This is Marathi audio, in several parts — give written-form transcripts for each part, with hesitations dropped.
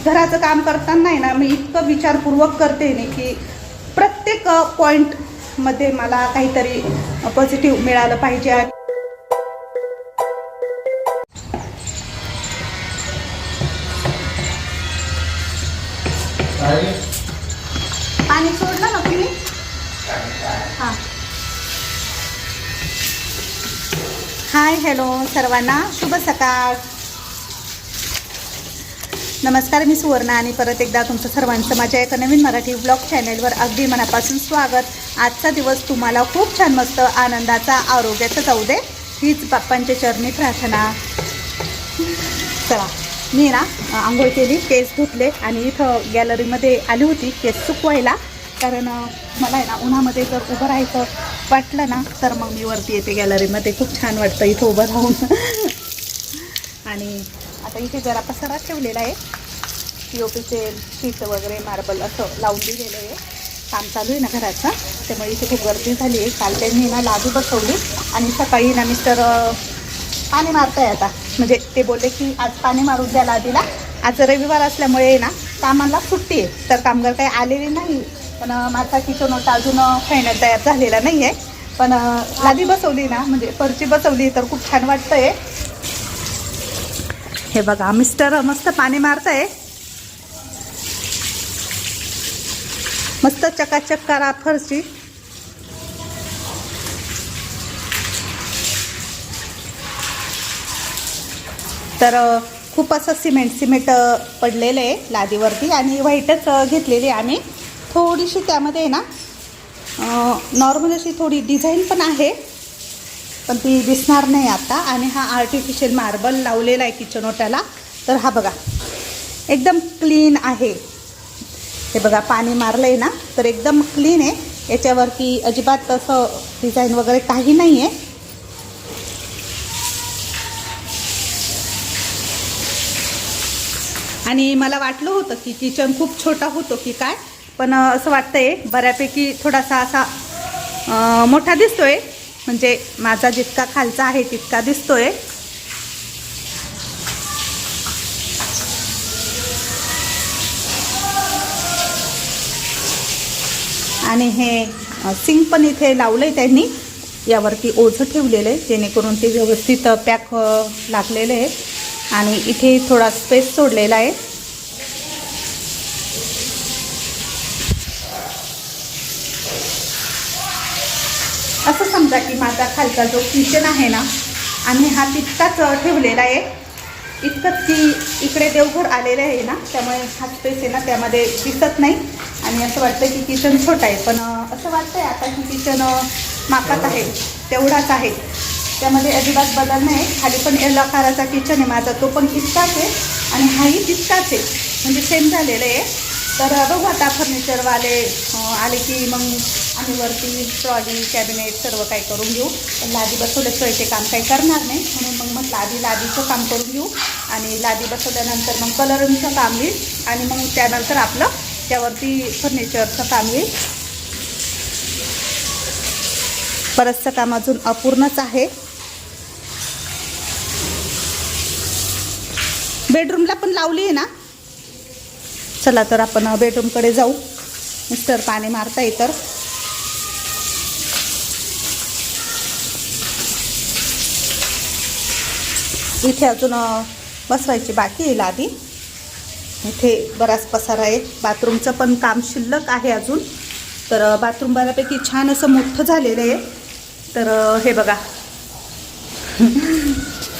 घराचं काम करताना आहे ना, मी इतकं विचारपूर्वक करते ना की प्रत्येक पॉईंटमध्ये मला काहीतरी पॉझिटिव्ह मिळालं पाहिजे. पाणी सोडलं ना तुम्ही? हां. हाय, हॅलो सर्वांना, शुभ सकाळ. नमस्कार, मी सुवर्णा आणि परत एकदा तुमचं सर्वांचं माझ्या एका नवीन मराठी ब्लॉग चॅनलवर अगदी मनापासून स्वागत. आजचा दिवस तुम्हाला खूप छान, मस्त, आनंदाचा, आरोग्याचा जाऊ दे, हीच बाप्पांच्या चरणी प्रार्थना. चला, मी ना आंघोळ केली, केस धुतले आणि इथं गॅलरीमध्ये आली होती केस सुकवायला. कारण मला आहे ना उन्हामध्ये जर उभं राहायचं वाटलं ना तर मग मी वरती येते गॅलरीमध्ये. खूप छान वाटतं इथं उभं राहून. आणि आता इथे जरा पसारा ठेवलेला आहे, POPचे शीट वगैरे, मार्बल असं लावून दिलेलं आहे. काम चालू आहे ना घराचं, त्यामुळे इथे खूप गर्दी झाली आहे. काल त्यांनी ना लादू बसवली आणि सकाळी ना मिस्टर पाणी मारताय आता. म्हणजे ते बोलले की आज पाणी मारून द्या लादीला. आज रविवार असल्यामुळे ना कामाला सुट्टी आहे, तर कामगार काही आलेले नाही. पण माझा किचन ओटा अजून फायनल तयार झालेला नाही आहे. पण लादी बसवली ना, म्हणजे फरची बसवली तर खूप छान वाटतंय. हे बघा, मिस्टर मस्त पाणी मारताय. मस्त चकाचक करा फरची. तर खूप असं सिमेंट पडलेलं आहे लादीवरती आणि व्हाईटच घेतलेली आम्ही. थोडीशी त्यामध्ये ना नॉर्मल अशी थोडी डिझाईन पण आहे, पण ती दिसणार नाही आता. आणि हा आर्टिफिशियल मार्बल लावलेला आहे किचन ओट्याला. तर हा बघा, एकदम क्लीन आहे. हे बघा, पाणी मारलं आहे ना तर एकदम क्लीन आहे. याच्यावरती अजिबात असं डिझाईन वगैरे काही नाही आहे. आणि मला वाटलं होतं की किचन खूप छोटा होतो की काय, पण असं वाटतंय बऱ्यापैकी थोडासा असा मोठा दिसतोय. म्हणजे माझा जितका खालचा आहे तितका दिसतोय. आणि हे सिंक पण इथे लावलंय त्यांनी. यावरती ओझं ठेवलेलं आहे जेणेकरून ते व्यवस्थित पॅक लागलेलं आहे. आणि इथे थोडा स्पेस सोडलेला आहे. असं समजा की माझा खालचा जो किचन आहे ना, आम्ही हा तितकाच ठेवलेला आहे. इतकंच की इकडे देवघर आलेलं आहे ना, त्यामुळे हा स्पेस आहे ना त्यामध्ये दिसत नाही. आणि असं वाटतं की किचन छोटा आहे, पण असं वाटतंय आता की किचन मापात आहे, तेवढाच आहे, त्यामध्ये अजिबात बदल नाही. खाली पण एल आकाराचा किचन आहे माझा, तो पण इतकाच आहे आणि हाही तितकाच आहे, म्हणजे सेम झालेलं आहे. तर बघू आता फर्निचरवाले आले की मग आम्ही वरती ट्रॉली, कॅबिनेट सर्व काही करून घेऊ. पण लादी बसवल्याशिवाय ते काम काही करणार नाही, म्हणून मग म्हटलं लादीचं काम करून घेऊ. आणि लादी बसवल्यानंतर मग कलरिंगचं काम येईल आणि मग त्यानंतर आपलं त्यावरती फर्निचरचं काम येईल. बरंचसं काम अजून अपूर्णच आहे. बेडरूमला पण लावली आहे ना. चला तर आपण बेडरूमकडे जाऊ. मिस्टर पाणी मारताय तर. इथे अजून बसवायची बाकी आहे लादी. इथे बराच पसारा आहे. बाथरूमचं पण काम शिल्लक आहे अजून. तर बाथरूम बऱ्यापैकी छान असं मोठं झालेलं आहे. तर हे बघा,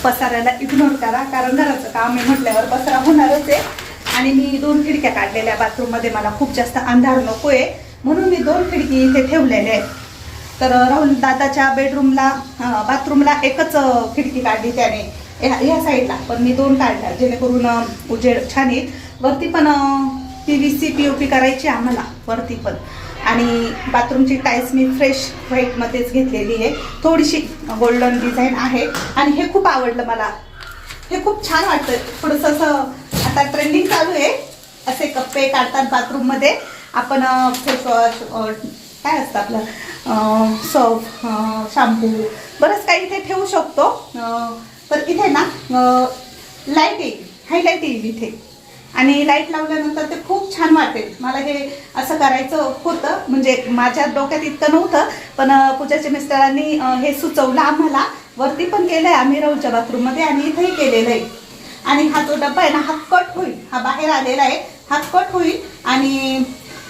पसाऱ्याला इग्नोर करा, कारण घराचं काम आहे म्हटल्यावर पसारा होणारच आहे. आणि मी 2 खिडक्या काढलेल्या बाथरूममध्ये, मला खूप जास्त अंधार नको आहे म्हणून मी 2 खिडकी इथे ठेवलेल्या आहेत. तर राहुल दादाच्या बाथरूमला एकच खिडकी काढली त्याने ह्या साईडला, पण मी 2 काढल्या जेणेकरून उजेड छान येईल. वरती पण PVC POP करायची आम्हाला वरती पण. आणि बाथरूमची टाईल्स मी फ्रेश व्हाईटमध्येच घेतलेली आहे. थोडीशी गोल्डन डिझाईन आहे आणि हे खूप आवडलं मला. हे खूप छान वाटतं. थोडंसं असं आता ट्रेंडिंग चालू आहे, असे कप्पे काढतात बाथरूममध्ये. आपण फेसवॉश, काय असतं आपलं सर्फ, शॅम्पू, बरंच काही इथे ठेवू शकतो. तर इथे ना लाईट येईल, हायलाईट येईल इथे. आणि लाईट लावल्यानंतर ते खूप छान वाटेल. मला हे असं करायचं होतं, म्हणजे माझ्या डोक्यात इतकं नव्हतं, पण पूजाच्या मिस्टरांनी हे सुचवलं आम्हाला. वरती पण केलं आहे आम्ही राहूच्या बाथरूममध्ये आणि इथंही केलेलं आहे. आणि हा जो डब्बा आहे ना हा कट होईल, हा बाहेर आलेला आहे, हा कट होईल आणि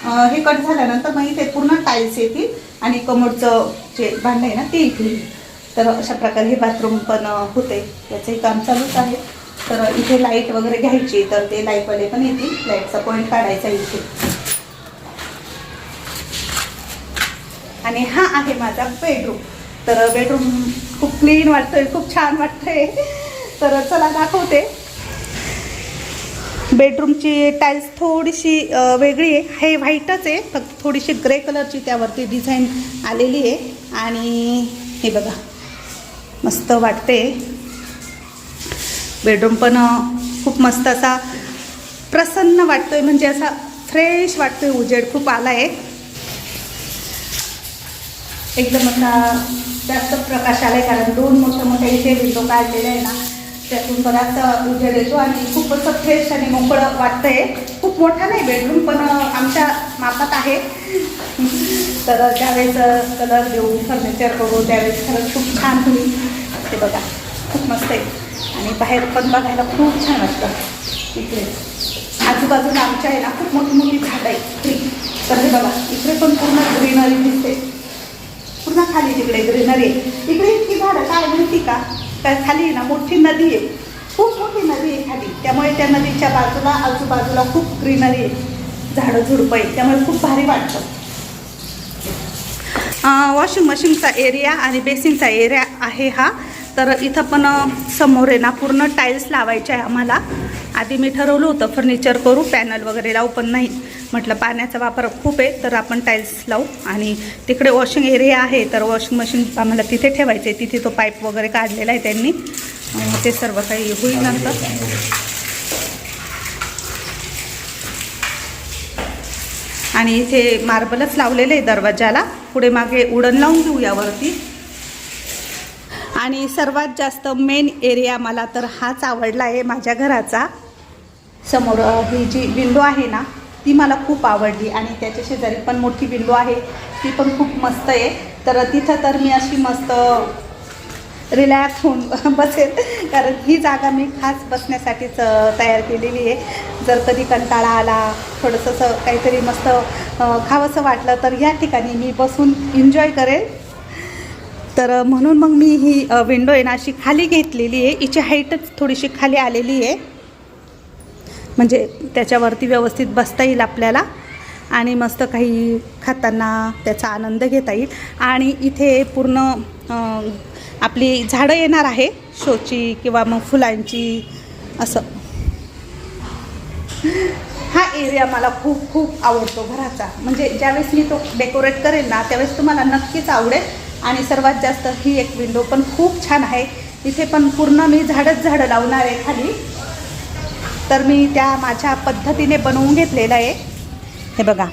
हे कट झाल्यानंतर मग इथे पूर्ण टाईल्स येतील आणि कमोडचं जे भांडं आहे ना ते येतील. तर अशा प्रकारे हे बाथरूम पण होते, याचंही काम चालूच आहे. तर इथे लाईट वगैरे घ्यायची तर ते लाईटवाले पण येतील, लाईटचा पॉईंट काढायचा इथे. आणि हा आहे माझा बेडरूम. तर बेडरूम खूप क्लीन वाटतोय, खूप छान वाटतंय. तर चला दाखवते. बेडरूमची टाईल्स थोडीशी वेगळी आहे, हे व्हाईटच आहे, फक्त थोडीशी ग्रे कलरची त्यावरती डिझाईन आलेली आहे. आणि हे बघा मस्त वाटते. बेडरूम पण खूप मस्त असा प्रसन्न वाटतोय, म्हणजे असा फ्रेश वाटतोय. उजेड खूप आला आहे, एकदम असा जास्त प्रकाश आला आहे, कारण 2 मोठ्या इथे विंडो काढलेले आहे ना, त्यातून बराचसा उजेड येतो आणि खूप असं फ्रेश आणि मोकळं वाटतंय. खूप मोठा नाही बेडरूम, पण आमच्या मापात आहे. तर ज्यावेळेस कलर देऊ, फर्निचर करू, त्यावेळेस खरंच खूप छान होईल. ते बघा खूप मस्त आहे. आणि बाहेर पण बघायला खूप छान वाटतं. इकडे आजूबाजूला आमच्या आहे ना खूप मोठी झाडं आहे. तर हे बघा इकडे पण पूर्ण ग्रीनरी दिसते, पूर्ण खाली तिकडे ग्रीनरी आहे. इकडे इतकी झाडं काय माहिती का, त्या खाली ना मोठी नदी आहे, खूप मोठी नदी आहे खाली. त्यामुळे त्या नदीच्या बाजूला आजूबाजूला खूप ग्रीनरी आहे, झाडं झुडपं आहे, त्यामुळे खूप भारी वाटतं. वॉशिंग मशीनचा एरिया आणि बेसिनचा एरिया आहे हा. तर इथं पण समोर आहे ना पूर्ण टाईल्स लावायचे आहे आम्हाला. आधी मी ठरवलं होतं फर्निचर करू, पॅनल वगैरे लावू, पण नाही म्हटलं पाण्याचा वापर खूप आहे तर आपण टाईल्स लावू. आणि तिकडे वॉशिंग एरिया आहे, तर वॉशिंग मशीन आम्हाला तिथे ठेवायचं आहे. तिथे तो पाईप वगैरे काढलेला आहे त्यांनी, ते सर्व काही होईल नंतर. आणि इथे मार्बलच लावलेलं आहे दरवाजाला, पुढे मागे उडण लावून घेऊ यावरती. आणि सर्वात जास्त मेन एरिया मला तर हाच आवडला आहे माझ्या घराचा. समोर ही जी विंडो आहे ना ती मला खूप आवडली, आणि त्याच्या शेजारी पण मोठी विंडो आहे, ती पण खूप मस्त आहे. तर तिथं तर मी अशी मस्त रिलॅक्स होऊन बसेल, कारण ही जागा मी खास बसण्यासाठीच तयार केलेली आहे. जर कधी कंटाळा आला, थोडंसं असं काहीतरी मस्त खावंसं वाटलं तर या ठिकाणी मी बसून एन्जॉय करेल. तर म्हणून मग मी ही विंडो आहे ना अशी खाली घेतलेली आहे. हिची हाईटच थोडीशी खाली आलेली आहे, म्हणजे त्याच्यावरती व्यवस्थित बसता येईल आपल्याला आणि मस्त काही खाताना त्याचा आनंद घेता येईल. आणि इथे पूर्ण आपली झाडं येणार आहे, शोची किंवा मग फुलांची असं. हा एरिया मला खूप खूप आवडतो घराचा, म्हणजे ज्यावेळेस मी तो डेकोरेट करेल ना त्यावेळेस तुम्हाला नक्कीच आवडेल. आणि सर्वात जास्त ही एक विंडो पण खूप छान आहे. इथे पण पूर्ण मी झाडं लावणार आहे खाली, तर मी त्या माझ्या पद्धतीने बनवून घेतलेलं आहे. हे बघा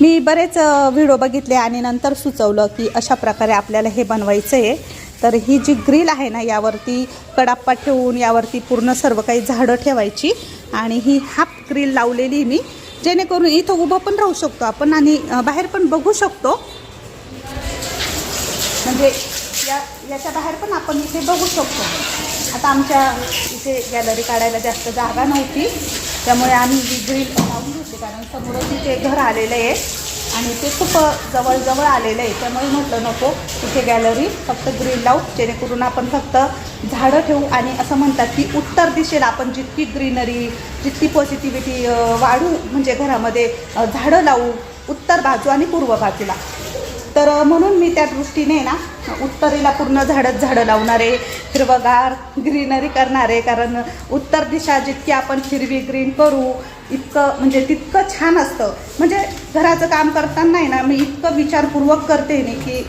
मी बरेच व्हिडिओ बघितले आणि नंतर सुचवलं की अशा प्रकारे आपल्याला हे बनवायचं आहे. तर ही जी ग्रिल आहे ना यावरती कडाप्पा ठेवून यावरती पूर्ण सर्व काही झाडं ठेवायची, आणि ही हाफ ग्रिल लावलेली मी, जेणेकरून इथं उभं पण राहू शकतो आपण आणि बाहेर पण बघू शकतो. म्हणजे याच्या बाहेर पण आपण इथे बघू शकतो. आता आमच्या इथे गॅलरी काढायला जास्त जागा नव्हती, त्यामुळे आम्ही ही ग्रिल लावून घेतली, कारण समोरच इथे घर आलेलं आहे आणि ते खूप जवळ आलेलं आहे. त्यामुळे म्हटलं नको इथे गॅलरी, फक्त ग्रिल लावू, जेणेकरून आपण फक्त झाडं ठेवू. आणि असं म्हणतात की उत्तर दिशेला आपण जितकी ग्रीनरी, जितकी पॉझिटिव्हिटी वाढू, म्हणजे घरामध्ये झाडं लावू उत्तर बाजू आणि पूर्व बाजूला. तर म्हणून मी त्या दृष्टीने ना उत्तरेला पूर्ण झाडं लावणारे, हिरवगार ग्रीनरी करणारे, कारण उत्तर दिशा जितकी आपण हिरवी ग्रीन करू इतकं म्हणजे तितकं छान असतं. म्हणजे घराचं काम करताना आहे ना मी इतकं विचारपूर्वक करते नाही की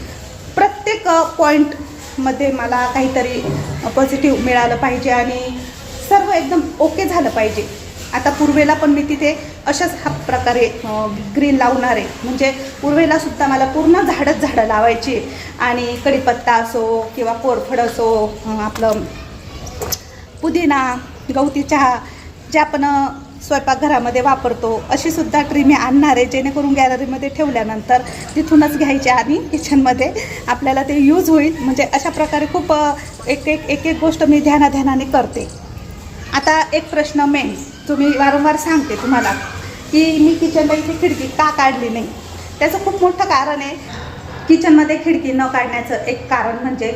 प्रत्येक पॉईंटमध्ये मला काहीतरी पॉझिटिव्ह मिळालं पाहिजे आणि सर्व एकदम ओके झालं पाहिजे. आता पूर्वेला पण मी तिथे अशाच हा प्रकारे ग्रीन लावणार आहे, म्हणजे पूर्वेला सुद्धा मला पूर्ण झाडं लावायची. आणि कढीपत्ता असो किंवा कोरफड असो, आपलं पुदिना, गवती चहा, जे आपण स्वयंपाकघरामध्ये वापरतो अशी सुद्धा ट्री मी आणणार आहे, जेणेकरून गॅलरीमध्ये ठेवल्यानंतर तिथूनच घ्यायचे आणि किचनमध्ये आपल्याला ते यूज होईल. म्हणजे अशा प्रकारे खूप एक एक गोष्ट मी ध्यानाने करते. आता एक प्रश्न मेन तुम्ही वारंवार सांगते तुम्हाला की मी किचनला इथे खिडकी का काढली नाही. त्याचं खूप मोठं कारण आहे. किचनमध्ये खिडकी न काढण्याचं एक कारण म्हणजे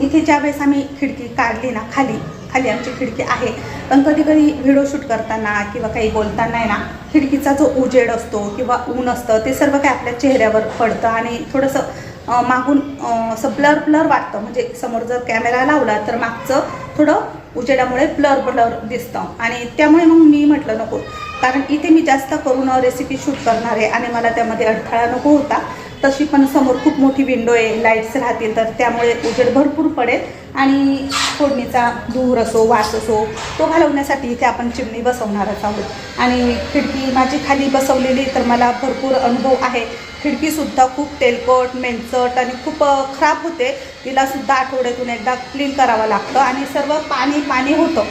इथे ज्यावेळेस आम्ही खिडकी काढली ना, खाली आमची खिडकी आहे, पण कधी व्हिडिओ शूट करताना किंवा काही बोलताना आहे ना, खिडकीचा जो उजेड असतो किंवा ऊन असतं ते सर्व काही आपल्या चेहऱ्यावर पडतं आणि थोडंसं मागून असं ब्लर वाटतं. म्हणजे समोर जर कॅमेरा लावला तर मागचं थोडं उजेडामुळे ब्लर दिसतं आणि त्यामुळे मग मी म्हटलं नको, कारण इथे मी जास्त करून रेसिपी शूट करणार आहे आणि मला त्यामध्ये अडथळा नको होता. तशी पण समोर खूप मोठी विंडो आहे, लाईट्स राहतील तर त्यामुळे उजेड भरपूर पडेल आणि फोडणीचा धूर असो वास असो तो घालवण्यासाठी इथे आपण चिमणी बसवणारच आहोत. आणि खिडकी माझी खाली बसवलेली तर मला भरपूर अनुभव आहे. खिडकीसुद्धा खूप तेलकट मेलचट आणि खूप खराब होते. तिलासुद्धा आठवड्यातून एकदा क्लीन करावं लागतं आणि सर्व पाणी होतं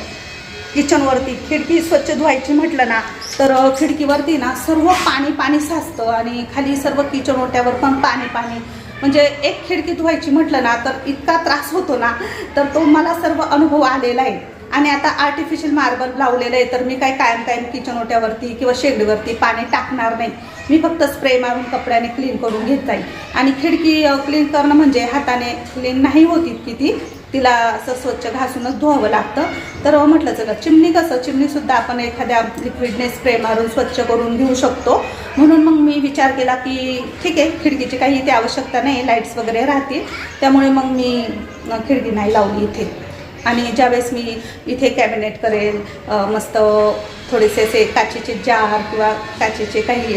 किचनवरती. खिडकी स्वच्छ धुवायची म्हटलं ना तर खिडकीवरती ना सर्व पाणी साचतं आणि खाली सर्व किचन ओट्यावर पण पाणी. म्हणजे एक खिडकी धुवायची म्हटलं ना तर इतका त्रास होतो ना, तर तो मला सर्व अनुभव आलेला आहे. आणि आता आर्टिफिशियल मार्बल लावलेलं आहे तर मी काय कायम किचन ओट्यावरती किंवा शेगडीवरती पाणी टाकणार नाही. मी फक्त स्प्रे मारून कपड्याने क्लीन करून घेत जाईल. आणि खिडकी क्लीन करणं म्हणजे हाताने क्लीन नाही होती की तिला असं स्वच्छ घासूनच धुवावं लागतं. तर म्हटलं चला चिमणीसुद्धा आपण एखाद्या लिक्विडने स्प्रे मारून स्वच्छ करून घेऊ शकतो. म्हणून मग मी विचार केला की ठीक आहे, खिडकीची काही इथे आवश्यकता नाही, लाईट्स वगैरे राहतील, त्यामुळे मग मी खिडकी नाही लावली इथे. आणि ज्यावेळेस मी इथे कॅबिनेट करेल, मस्त थोडेसे असे काचेचे जार किंवा काचेचे काही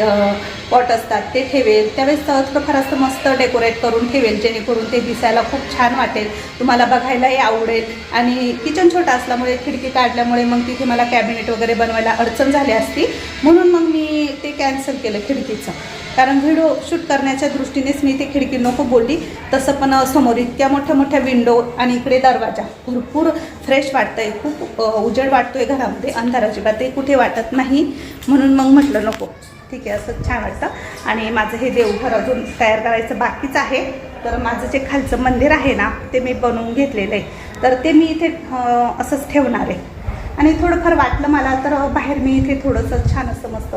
पॉट असतात ते ठेवेल, त्यावेळेस थोडंफार असं मस्त डेकोरेट करून ठेवेल, जेणेकरून ते दिसायला खूप छान वाटेल, तुम्हाला बघायलाही आवडेल. आणि किचन छोटा असल्यामुळे खिडकी काढल्यामुळे मग तिथे मला कॅबिनेट वगैरे बनवायला अडचण झाली असती, म्हणून मग मी ते कॅन्सल केलं खिडकीचं. कारण व्हिडिओ शूट करण्याच्या दृष्टीनेच मी ते खिडकी नको बोलली. तसं पण समोर इतक्या मोठ्या विंडो आणि इकडे दरवाजा, भरपूर फ्रेश वाटतं आहे, खूप उजेड वाटतो आहे घरामध्ये, अंधार अजिबातही कुठे वाटत नाही. म्हणून मग म्हटलं नको, ठीक आहे, असं छान वाटतं. आणि माझं हे देवघर अजून तयार करायचं बाकीच आहे. तर माझं जे खालचं मंदिर आहे ना ते मी बनवून घेतलेलं आहे, तर ते मी इथे असंच ठेवणार आहे. आणि थोडंफार वाटलं मला तर बाहेर मी इथे थोडंसं छान असं मस्त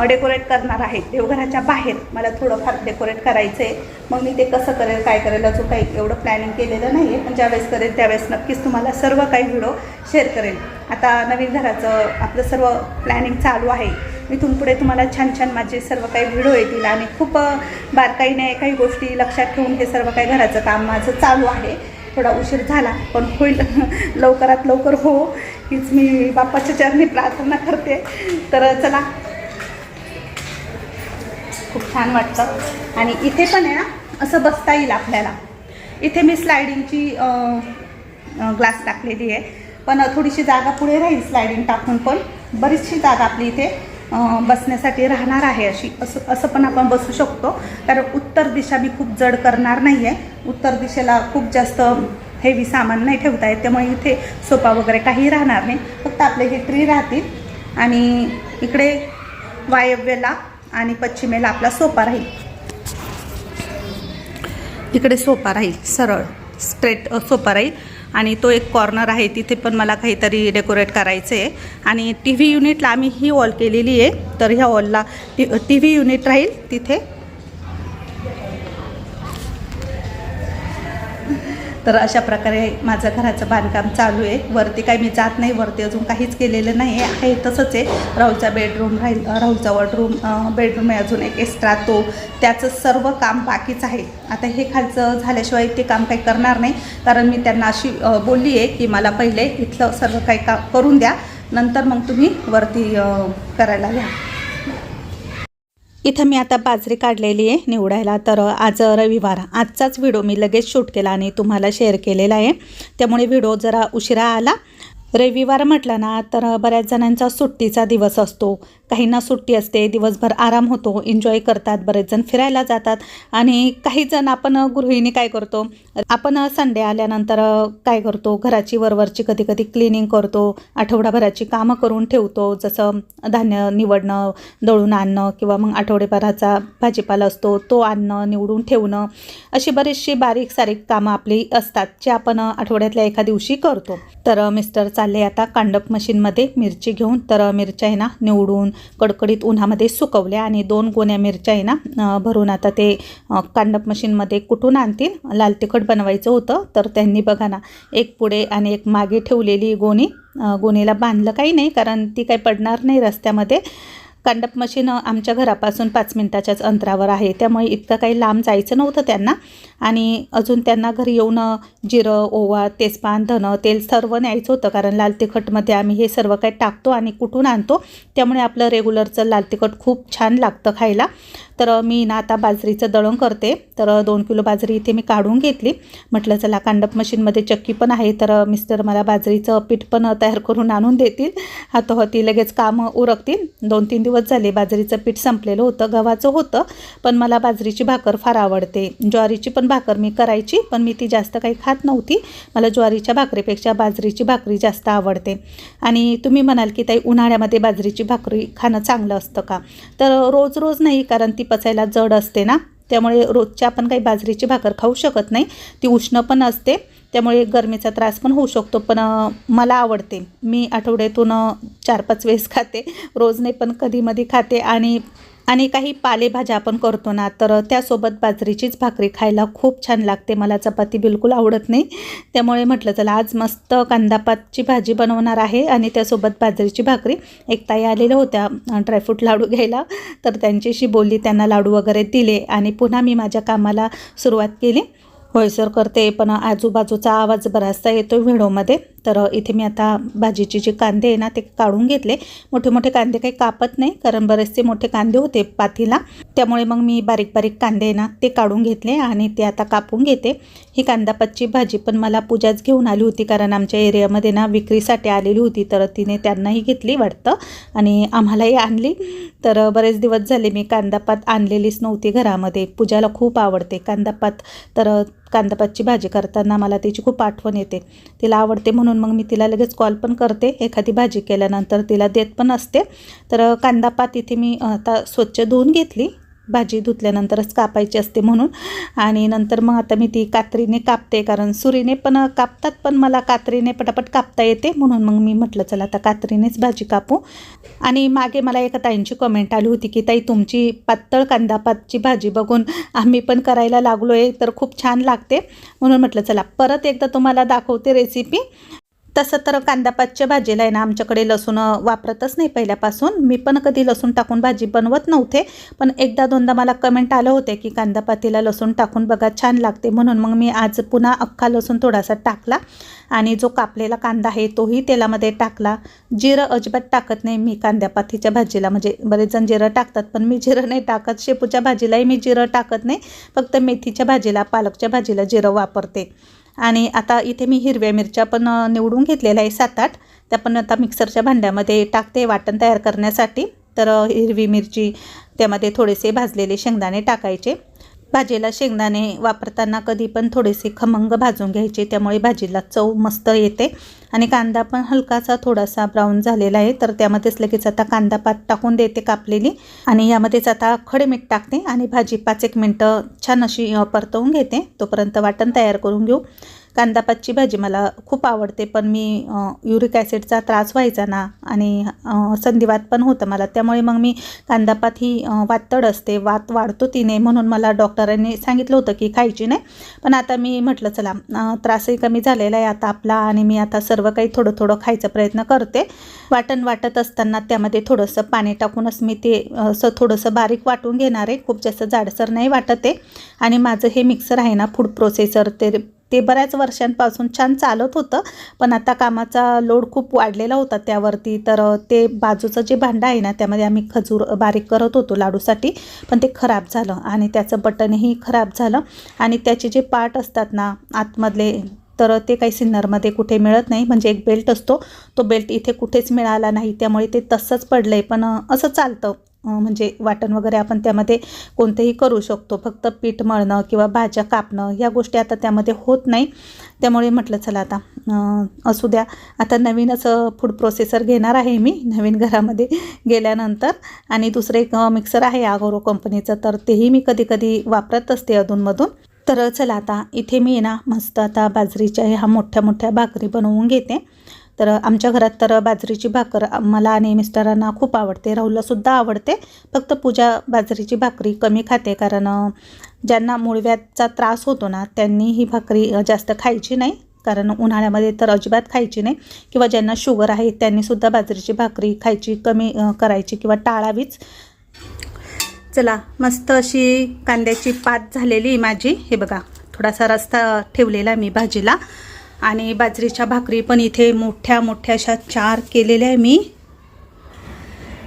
डेकोरेट करणार आहे. देवघराच्या बाहेर मला थोडंफार डेकोरेट करायचं आहे. मग मी ते कसं करेल काय करेल अजून काही एवढं प्लॅनिंग केलेलं नाही आहे, पण ज्यावेळेस करेल त्यावेळेस नक्कीच तुम्हाला सर्व काही व्हिडिओ शेअर करेल. आता नवीन घराचं आपलं सर्व प्लॅनिंग चालू आहे. इथून पुढे तुम्हाला छान माझे सर्व काही व्हिडिओ येतील आणि खूप बारकाईने काही गोष्टी लक्षात ठेवून हे सर्व काही घराचं काम माझं चालू आहे. थोडा उशीर झाला पण होईल, लवकरात लवकर हो, हीच मी बाप्पाच्या चरणी प्रार्थना करते. तर चला, खूप छान वाटतं. आणि इथे पण आहे ना असं बसता येईल आपल्याला. इथे मी स्लायडिंगची ग्लास टाकलेली आहे, पण थोडीशी जागा पुढे राहील स्लायडिंग टाकून, पण बरीचशी जागा आपली इथे बसण्यासाठी राहणार आहे. असं पण आपण बसू शकतो. कारण उत्तर दिशा मी खूप जड करणार नाही आहे. उत्तर दिशेला खूप जास्त हेवी सामान नाही ठेवता येत, त्यामुळे इथे सोफा वगैरे काही राहणार नाही. फक्त आपले हे ट्री राहतील आणि इकडे वायव्येला आणि पश्चिमेला आपला सोफा राहील. इकडे सोफा राहील, सरळ स्ट्रेट सोफा राहील. आणि तो एक कॉर्नर आहे, तिथे पण मला काहीतरी डेकोरेट करायचं आहे. आणि टी व्ही युनिटला आम्ही ही वॉल केलेली आहे, तर ह्या वॉलला टी व्ही युनिट राहील तिथे. तर अशा प्रकारे माझं घराचं बांधकाम चालू आहे. वरती काही मी जात नाही, वरती अजून काहीच केलेलं नाही आहे, तसंच आहे. राहुलचा बेडरूम राहील, राहुलचा बेडरूम आहे अजून एक एक्स्ट्रा, तो त्याचं सर्व काम बाकीच आहे. आता हे खालचं झाल्याशिवाय ते काम काही करणार नाही, कारण मी त्यांना अशी बोलली आहे की मला पहिले इथलं सर्व काही काम करून द्या, नंतर मग तुम्ही वरती करायला घ्या. इथं मी आता बाजरी काढलेली आहे निवडायला. तर आज रविवार, आजचाच व्हिडिओ मी लगेच शूट केला आणि तुम्हाला शेअर केलेला आहे, त्यामुळे व्हिडिओ जरा उशिरा आला. रविवार म्हटलं ना तर बऱ्याच जणांचा सुट्टीचा दिवस असतो, काहींना सुट्टी असते, दिवसभर आराम होतो, एन्जॉय करतात, बरेच जण फिरायला जातात. आणि काही जण आपण गृहिणी काय करतो, आपण संडे आल्यानंतर काय करतो, घराची वरवरची कधी कधी क्लिनिंग करतो, आठवडाभराची कामं करून ठेवतो, जसं धान्य निवडणं, दळून आणणं, किंवा मग आठवडेभराचा भाजीपाला असतो तो आणणं निवडून ठेवणं, अशी बरीचशी बारीक सारीक कामं आपली असतात जे आपण आठवड्यातल्या एका दिवशी करतो. तर मिस्टर चालले आता कांडप मशीनमध्ये मिरची घेऊन. तर मिरच्या आहे ना निवडून कडकडीत उन्हामध्ये सुकवल्या आणि 2 गोण्या मिरच्या आहे ना भरून आता ते कांडप मशीनमध्ये कुटून आणतील. लाल तिखट बनवायचं होतं, तर त्यांनी बघा ना एक पुढे आणि एक मागे ठेवलेली गोणीला बांधलं काही नाही, कारण ती काही पडणार नाही रस्त्यामध्ये. कांडप मशीन आमच्या घरापासून 5 मिनिटाच्याच अंतरावर आहे, त्यामुळे इतकं काही लांब जायचं नव्हतं त्यांना. आणि अजून त्यांना घरी येऊन जिरं, ओवा, तेजपान, धन, तेल सर्व न्यायचं होतं, कारण लाल तिखटमध्ये आम्ही हे सर्व काही टाकतो आणि कुठून आणतो, त्यामुळे आपलं रेग्युलरचं लाल तिखट खूप छान लागतं खायला. तर मी ना आता बाजरीचं दळण करते. तर 2 किलो बाजरी इथे मी काढून घेतली. म्हटलं चला कांडप मशीनमध्ये चक्की पण आहे, तर मिस्टर मला बाजरीचं पीठ पण तयार करून आणून देतील, हातोहाती लगेच कामं उरकतील. 2-3 दिवस झाले बाजरीचं पीठ संपलेलं होतं, गव्हाचं होतं, पण मला बाजरीची भाकर फार आवडते. ज्वारीची पण भाकर मी करायची, पण मी ती जास्त काही खात नव्हती. मला ज्वारीच्या भाकरीपेक्षा बाजरीची भाकरी जास्त आवडते. आणि तुम्ही म्हणाल की ताई उन्हाळ्यामध्ये बाजरीची भाकरी खाणं चांगलं असतं का? तर रोज रोज नाही, कारण ती पचायला जड असते ना, त्यामुळे रोजच्या आपण काही बाजरीची भाकर खाऊ शकत नाही. ती उष्ण पण असते, त्यामुळे गरमीचा त्रास पण होऊ शकतो. पण मला आवडते. मी आठवड्यातून 4-5 वेळेस खाते, रोज नाही पण कधीमधी खाते. आणि काही पालेभाज्या आपण करतो ना, तर त्यासोबत बाजरीचीच भाकरी खायला खूप छान लागते. मला चपाती बिलकुल आवडत नाही, त्यामुळे म्हटलं चला आज मस्त कांदापातची भाजी बनवणार आहे आणि त्यासोबत बाजरीची भाकरी. एक ताई आलेल्या होत्या ड्रायफ्रूट लाडू घ्यायला, तर त्यांच्याशी बोलली, त्यांना लाडू वगैरे दिले आणि पुन्हा मी माझ्या कामाला सुरुवात केली. होय सर करते, पण आजूबाजूचा आवाज बराचसा येतो व्हिडिओमध्ये. तर इथे मी आता भाजीचे जे कांदे आहे ना ते काढून घेतले. मोठे मोठे कांदे काही कापत नाही, कारण बरेचसे मोठे कांदे होते पातीला, त्यामुळे मग मी बारीक बारीक कांदे ना ते काढून घेतले आणि ते आता कापून घेते. ही कांदापातची भाजी पण मला पूजाच घेऊन आली होती, कारण आमच्या एरियामध्ये ना विक्रीसाठी आलेली होती, तर तिने त्यांनाही घेतली वाटतं आणि आम्हालाही आणली. तर बरेच दिवस झाले मी कांदापात आणलेलीच नव्हती घरामध्ये. पूजाला खूप आवडते कांदापात, तर कांदापातची भाजी करताना मला तिची खूप आठवण येते. तिला आवडते म्हणून मग मी तिला लगेच कॉल पण करते, एखादी भाजी केल्यानंतर तिला देत पण असते. तर कांदापात इथे मी आता स्वच्छ धुवून घेतली, भाजी धुतल्यानंतरच कापायची असते म्हणून. आणि नंतर मग आता मी ती कात्रीने कापते, कारण सुरीने पण कापतात, पण मला कात्रीने पटापट कापता येते, म्हणून मग मी म्हटलं चला आता कात्रीनेच भाजी कापू. आणि मागे मला एका ताईंची कमेंट आली होती की ताई तुमची पातळ कांदापातची भाजी बघून आम्ही पण करायला लागलो आहे, तर खूप छान लागते, म्हणून म्हटलं चला परत एकदा तुम्हाला दाखवते रेसिपी. तसं तर कांदापातच्या भाजीला आहे ना आमच्याकडे लसूण वापरतच नाही पहिल्यापासून. मी पण कधी लसूण टाकून भाजी बनवत नव्हते, पण एकदा दोनदा मला कमेंट आलं होते की कांदापातीला लसूण टाकून बघा छान लागते, म्हणून मग मी आज पुन्हा अख्खा लसूण थोडासा टाकला आणि जो कापलेला कांदा आहे तोही तेलामध्ये टाकला. जिरं अजिबात टाकत नाही मी कांदापातीच्या भाजीला, म्हणजे बरेच जण जिरं टाकतात, पण मी जिरं नाही टाकत. शेपूच्या भाजीलाही मी जिरं टाकत नाही, फक्त मेथीच्या भाजीला, पालकच्या भाजीला जिरं वापरते. आणि आता इथे मी हिरव्या मिरच्या पण निवडून घेतलेल्या आहे 7-8, त्या पण आता मिक्सरच्या भांड्यामध्ये टाकते वाटण तयार करण्यासाठी. तर हिरवी मिरची, त्यामध्ये थोडेसे भाजलेले शेंगदाणे टाकायचे. भाजीला शेंगदाणे वापरताना कधी पण थोडेसे खमंग भाजून घ्यायचे, त्यामुळे भाजीला चव मस्त येते. आणि कांदा पण हलकासा थोडासा ब्राऊन झालेला आहे, तर त्यामध्येच लगेच आता कांदापात टाकून देते कापलेली, आणि यामध्येच आता खडे मीठ टाकते आणि भाजी 5-1 मिनटं छान अशी परतवून घेते. तोपर्यंत वाटण तयार करून घेऊ. कांदापातची भाजी मला खूप आवडते, पण मी युरिक ॲसिडचा त्रास व्हायचा ना, आणि संधिवात पण होतं मला, त्यामुळे मग मी कांदापात ही वातड असते, वात वाढतो तिने, म्हणून मला डॉक्टरांनी सांगितलं होतं की खायची नाही. पण आता मी म्हटलं चला त्रासही कमी झालेला आहे आता आपला, आणि मी आता सर्व काही थोडं थोडं खायचा प्रयत्न करते. वाटण वाटत असताना त्यामध्ये थोडंसं पाणी टाकूनच मी ते असं थोडंसं बारीक वाटून घेणार आहे, खूप जास्त जाडसर नाही वाटत आहे. आणि माझं हे मिक्सर आहे ना फूड प्रोसेसर, ते बऱ्याच वर्षांपासून छान चालत होतं, पण आता कामाचा लोड खूप वाढलेला होता त्यावरती, तर ते बाजूचं जे भांडं आहे ना त्यामध्ये आम्ही खजूर बारीक करत होतो लाडूसाठी, पण ते खराब झालं आणि त्याचं बटनही खराब झालं. आणि त्याचे जे पार्ट असतात ना आतमधले तर ते काही सिन्नरमध्ये कुठे मिळत नाही. म्हणजे एक बेल्ट असतो, तो बेल्ट इथे कुठेच मिळाला नाही, त्यामुळे ते तसंच पडलं आहे. पण असं चालतं, म्हणजे वाटण वगैरे आपण त्यामध्ये कोणतेही करू शकतो. फक्त पीठ मळणं किंवा भाज्या कापणं ह्या गोष्टी आता त्यामध्ये होत नाही. त्यामुळे म्हटलं चला आता असू द्या. आता नवीन असं फूड प्रोसेसर घेणार आहे मी नवीन घरामध्ये गेल्यानंतर. आणि दुसरं एक मिक्सर आहे आगोरो कंपनीचं, तर तेही मी कधी कधी वापरत असते अधूनमधून. तर चला आता इथे मी ना मस्त आता बाजरीच्या ह्या मोठ्या मोठ्या भाकरी बनवून घेते. तर आमच्या घरात तर बाजरीची भाकर मला आणि मिस्टरांना खूप आवडते, राहुललासुद्धा आवडते. फक्त पूजा बाजरीची भाकरी कमी खाते, कारण ज्यांना मूळव्याधचा त्रास होतो ना त्यांनी ही भाकरी जास्त खायची नाही, कारण उन्हाळ्यामध्ये तर अजिबात खायची नाही. किंवा ज्यांना शुगर आहे त्यांनीसुद्धा बाजरीची भाकरी खायची कमी करायची किंवा टाळावीच. चला मस्त अशी कांद्याची पात झालेली माझी, हे बघा थोडासा रस्ता ठेवलेला मी भाजीला. आणि बाजरीच्या भाकरी पण इथे मोठ्या मोठ्या अशा 4 केलेल्या आहे मी.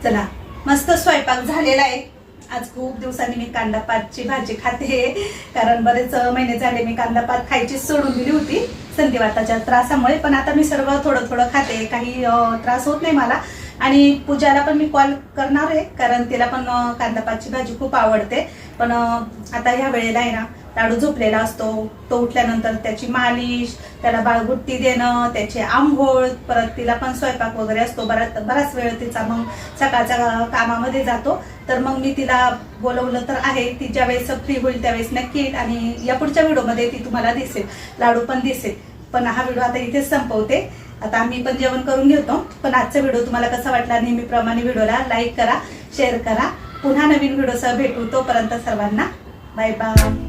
चला मस्त स्वयंपाक झालेला आहे. आज खूप दिवसांनी मी कांदा पातची भाजी खाते, कारण बरेच महिने झाले मी कांदा पात खायची सोडून दिली होती संधिवाताच्या त्रासामुळे. पण आता मी सर्व थोडं थोडं खाते, काही त्रास होत नाही मला. आणि पूजाला पण मी कॉल करणार आहे, कारण तिला पण कांदा पातची भाजी खूप आवडते. पण आता ह्या वेळेला आहे ना लाडू झोपलेला असतो, तो उठल्यानंतर त्याची मालिश, त्याला बाळगुट्टी देणं, त्याचे आंघोळ, परत तिला पण स्वयंपाक वगैरे असतो. बराच वेळ तिचा मग सकाळच्या कामामध्ये जातो. तर मग मी तिला बोलवलं तर आहे, ती ज्या वेळेस फ्री होईल त्यावेळेस नक्की येईल आणि या पुढच्या व्हिडिओमध्ये ती तुम्हाला दिसेल, लाडू पण दिसेल. पण हा व्हिडिओ आता इथेच संपवते. आता आम्ही पण जेवण करून घेतो. पण आजचा व्हिडिओ तुम्हाला कसा वाटला, नेहमीप्रमाणे व्हिडिओला लाईक करा, शेअर करा. पुन्हा नवीन व्हिडिओसह भेटू, तोपर्यंत सर्वांना बाय बाय.